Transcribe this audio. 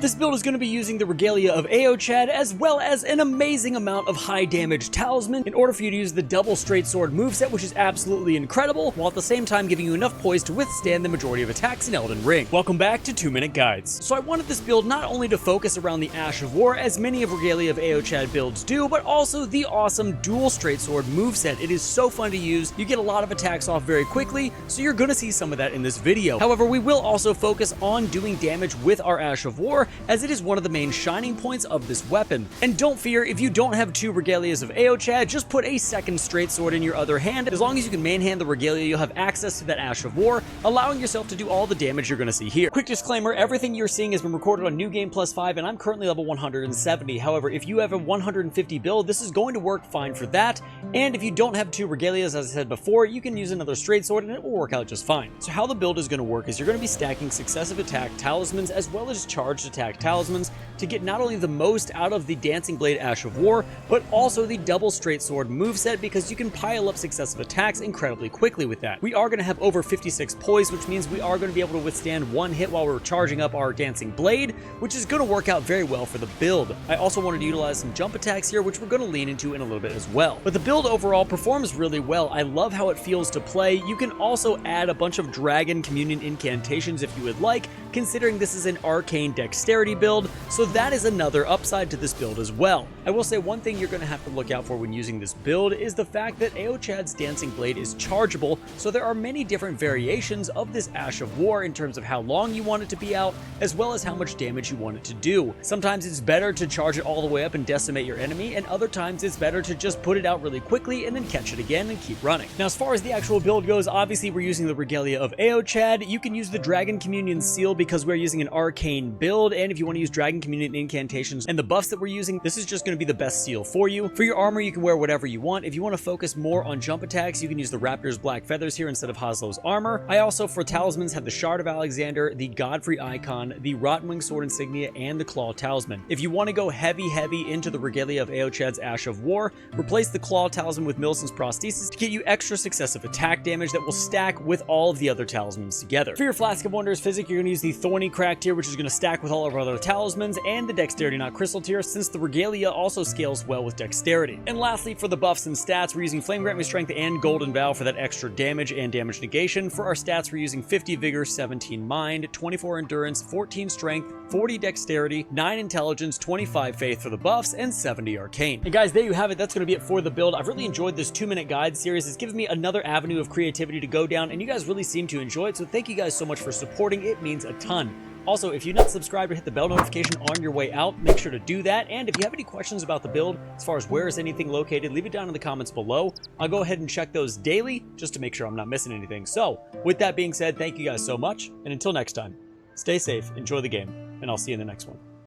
This build is going to be using the regalia of Eochaid as well as an amazing amount of high damage talisman in order for you to use the double straight sword moveset, which is absolutely incredible, while at the same time giving you enough poise to withstand the majority of attacks in Elden Ring. Welcome back to 2-Minute Guides. So I wanted this build not only to focus around the Ash of War, as many of regalia of Eochaid builds do, but also the awesome dual straight sword moveset. It is so fun to use, you get a lot of attacks off very quickly, so you're going to see some of that in this video. However, we will also focus on doing damage with our Ash of War, as it is one of the main shining points of this weapon. And don't fear, if you don't have 2 regalias of Eochaid, just put a second straight sword in your other hand. As long as you can manhand the regalia, you'll have access to that Ash of War, allowing yourself to do all the damage you're going to see here. Quick disclaimer, everything you're seeing has been recorded on New Game Plus 5, and I'm currently level 170. However, if you have a 150 build, this is going to work fine for that. And if you don't have 2 regalias, as I said before, you can use another straight sword and it will work out just fine. So how the build is going to work is you're going to be stacking successive attack talismans as well as charged attack talismans to get not only the most out of the Dancing Blade Ash of War, but also the double straight sword moveset, because you can pile up successive attacks incredibly quickly with that. We are going to have over 56 poise, which means we are going to be able to withstand 1 hit while we're charging up our Dancing Blade, which is going to work out very well for the build. I also wanted to utilize some jump attacks here, which we're going to lean into in a little bit as well. But the build overall performs really well. I love how it feels to play. You can also add a bunch of Dragon Communion incantations if you would like, considering this is an arcane dexterity build, so that is another upside to this build as well. I will say one thing you're going to have to look out for when using this build is the fact that Eochaid's Dancing Blade is chargeable, so there are many different variations of this Ash of War in terms of how long you want it to be out, as well as how much damage you want it to do. Sometimes it's better to charge it all the way up and decimate your enemy, and other times it's better to just put it out really quickly and then catch it again and keep running. Now, as far as the actual build goes, obviously we're using the regalia of Eochaid. You can use the Dragon Communion seal because we're using an arcane build, and if you want to use Dragon Communion incantations and the buffs that we're using, this is just going to be the best seal for you. For your armor, you can wear whatever you want. If you want to focus more on jump attacks, you can use the Raptor's Black Feathers here instead of Haslow's armor. I also, for talismans, have the Shard of Alexander, the Godfrey Icon, the Rottenwing Sword Insignia, and the Claw Talisman. If you want to go heavy into the regalia of Eochaid's Ash of War, replace the Claw Talisman with Millicent's Prosthesis to get you extra successive attack damage that will stack with all of the other talismans together. For your Flask of Wonders physic, you're going to use the Thorny Crack tier, which is going to stack with all of our other talismans, and the Dexterity Not Crystal tier, since the regalia also scales well with dexterity. And lastly, for the buffs and stats, we're using Flame Grant Me Strength and Golden Vow for that extra damage and damage negation. For our stats, we're using 50 Vigor, 17 Mind, 24 Endurance, 14 Strength, 40 Dexterity, 9 Intelligence, 25 Faith for the buffs, and 70 Arcane. And guys, there you have it. That's going to be it for the build. I've really enjoyed this 2-minute guide series. It's given me another avenue of creativity to go down, and you guys really seem to enjoy it, so thank you guys so much for supporting. It means a ton. Also, if you're not subscribed or hit the bell notification on your way out, make sure to do that. And if you have any questions about the build, as far as where is anything located, leave it down in the comments below. I'll go ahead and check those daily just to make sure I'm not missing anything. So, with that being said, thank you guys so much. And until next time, stay safe, enjoy the game, and I'll see you in the next one.